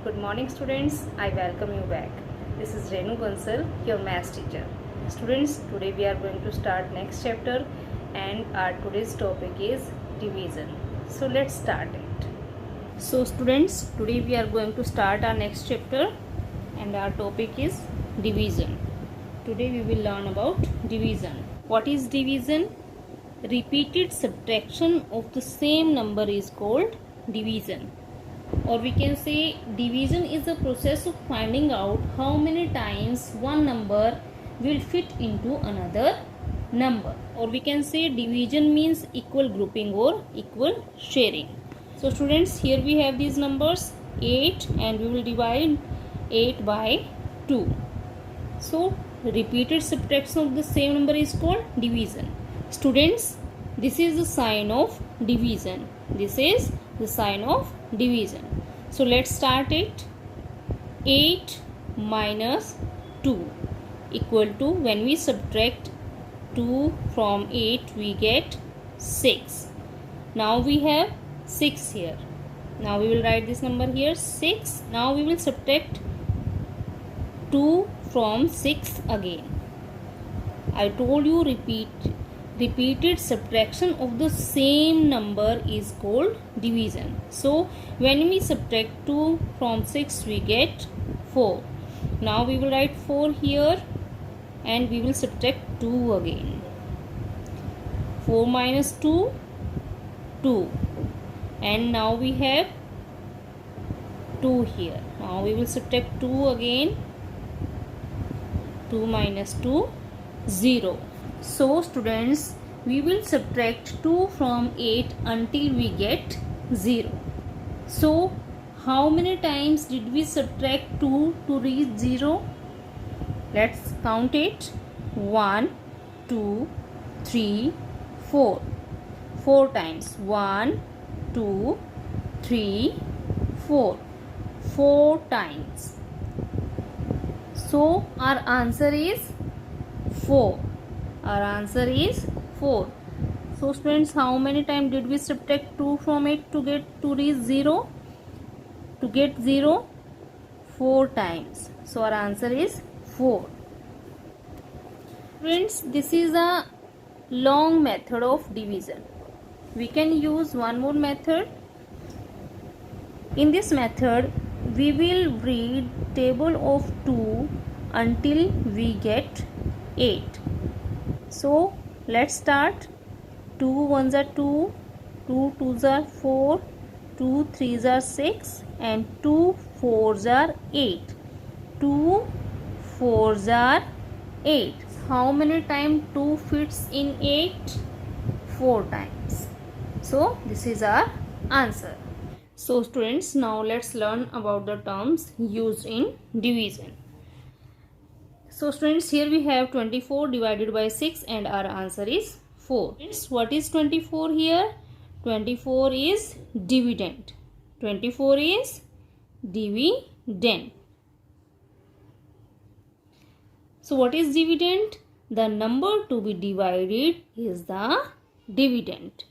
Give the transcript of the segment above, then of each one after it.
Good morning students, I welcome you back. This is Renu Bansal, your maths teacher. Students, today we are going to start next chapter and our today's topic is division. So let's start it. So students, today we are going to start our next chapter and our topic is division. Today we will learn about division. What is division? Repeated subtraction of the same number is called division. Or we can say division is the process of finding out how many times one number will fit into another number. Or we can say division means equal grouping or equal sharing. So students, here we have these numbers 8 and we will divide 8 by 2. So repeated subtraction of the same number is called division. Students, this is the sign of division. This is the sign of division. So let's start it. 8 minus 2 equal to, when we subtract 2 from 8 we get 6. Now we have 6 here. Now we will write this number here 6. Now we will subtract 2 from 6 again. I told you repeated subtraction of the same number is called division. So when we subtract 2 from 6 we get 4. Now we will write 4 here and we will subtract 2 again. 4 minus 2, 2. And now we have 2 here. Now we will subtract 2 again. 2 minus 2, 0. So students, we will subtract 2 from 8 until we get 0. So how many times did we subtract 2 to reach 0? Let's count it. 1, 2, 3, 4. 4 times. 1, 2, 3, 4. 4 times. So our answer is 4. Our answer is 4. So students, how many times did we subtract 2 from 8 to reach 0? To get 0? 4 times. So our answer is 4. Friends, this is a long method of division. We can use one more method. In this method, we will read table of 2 until we get 8. So let's start. 2 1s are 2, 2 2s are 4, 2 3s are 6 and 2 4s are 8. 2 4s are 8. How many times 2 fits in 8? 4 times. So this is our answer. So students, now let's learn about the terms used in division. So students, here we have 24 divided by 6 and our answer is 4. What is 24 here? 24 is dividend. 24 is dividend. So what is dividend? The number to be divided is the dividend.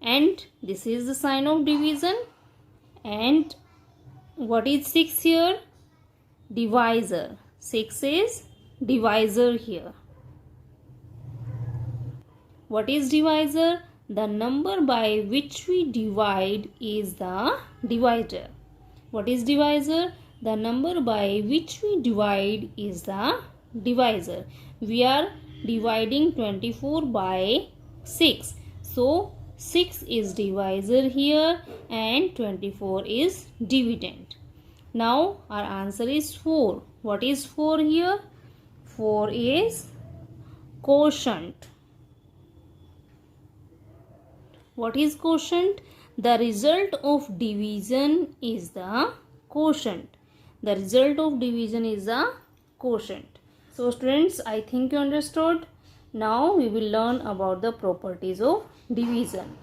And this is the sign of division. And what is 6 here? Divisor. 6 is divisor here. What is divisor? The number by which we divide is the divisor. What is divisor? The number by which we divide is the divisor. We are dividing 24 by 6. So 6 is divisor here and 24 is dividend. Now our answer is 4. What is 4 here? 4 is quotient. What is quotient? The result of division is the quotient. The result of division is the quotient. So students, I think you understood. Now we will learn about the properties of division.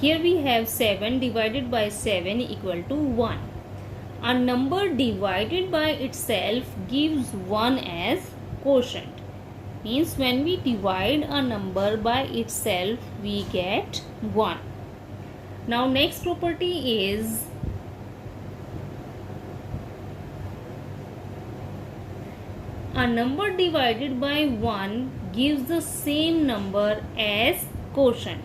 Here we have 7 divided by 7 equal to 1. A number divided by itself gives 1 as quotient. Means when we divide a number by itself, we get 1. Now next property is A number divided by 1 gives the same number as quotient.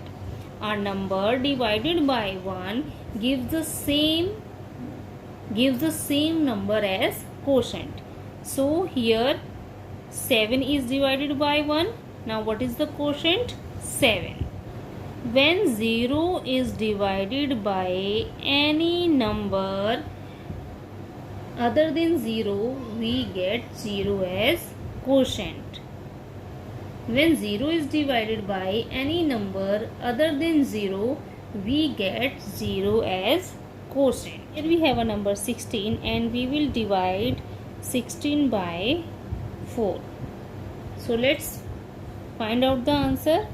A number divided by 1 gives the same number as quotient. So here 7 is divided by 1. Now what is the quotient? 7. When 0 is divided by any number other than 0, we get 0 as quotient. When 0 is divided by any number other than 0, we get 0 as quotient. Here we have a number 16 and we will divide 16 by 4. So let's find out the answer.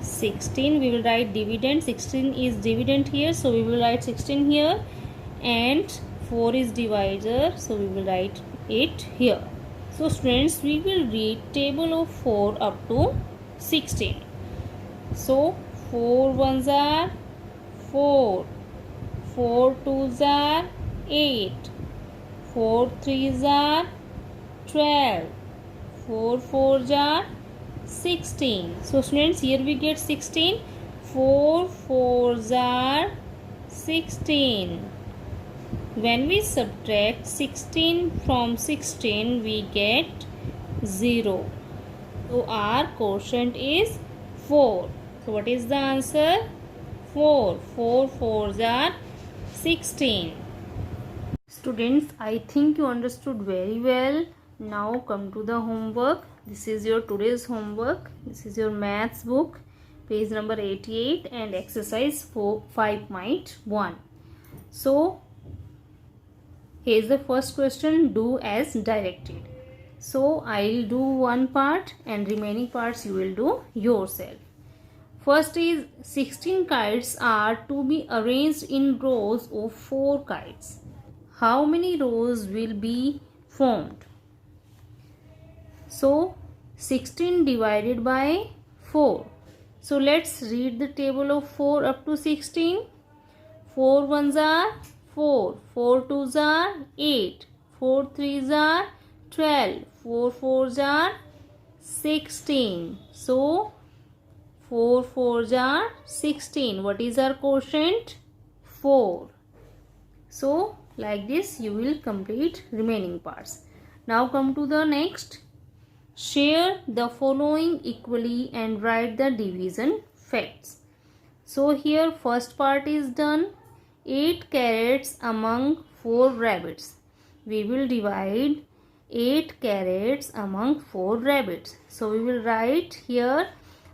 16, we will write dividend. 16 is dividend here, so we will write 16 here, and 4 is divisor, so we will write it here. So students, we will read table of 4 up to 16. So 4 ones are 4, 4 twos are 8, 4 threes are 12, 4 fours are 16. So students, here we get 16. 4 fours are 16. When we subtract 16 from 16, we get 0. So our quotient is 4. So what is the answer? 4. 4 fours are 16. Students, I think you understood very well. Now come to the homework. This is your today's homework. This is your maths book, page number 88 and exercise 5.1. So here is the first question, do as directed. So I'll do one part and remaining parts you will do yourself. First is 16 kites are to be arranged in rows of 4 kites. How many rows will be formed? So 16 divided by 4. So let's read the table of 4 up to 16. 4 ones are 4, 4 twos are 8, 4 threes are 12, 4 fours are 16. So 4 fours are 16. What is our quotient? 4. So like this you will complete remaining parts. Now come to the next. Share the following equally and write the division facts. So here first part is done. 8 carrots among 4 rabbits. We will divide 8 carrots among 4 rabbits. So we will write here.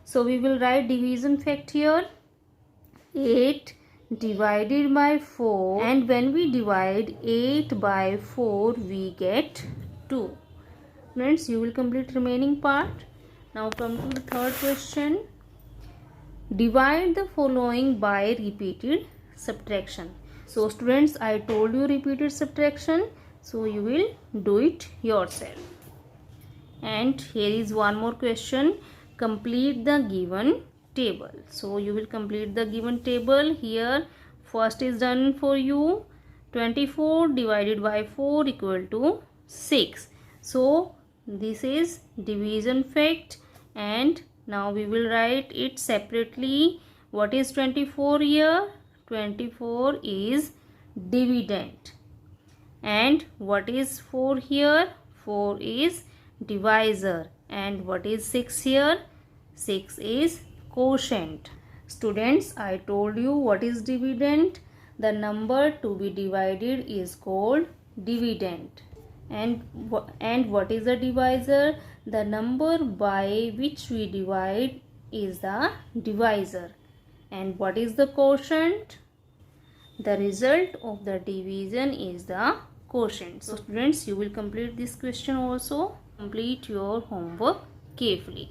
So we will write division fact here. 8 divided by 4, and when we divide 8 by 4 we get 2. Friends, you will complete remaining part. Now come to the third question. Divide the following by repeated subtraction. So students, I told you repeated subtraction, so you will do it yourself. And here is one more question. Complete the given table. So you will complete the given table. Here first is done for you. 24 divided by 4 equal to 6. So this is division fact, and now we will write it separately. What is 24 here? 24 is dividend. And what is 4 here? 4 is divisor. And what is 6 here? 6 is quotient. Students, I told you what is dividend. The number to be divided is called dividend. And what is the divisor? The number by which we divide is the divisor. And what is the quotient? The result of the division is the quotient. So students, you will complete this question also. Complete your homework carefully.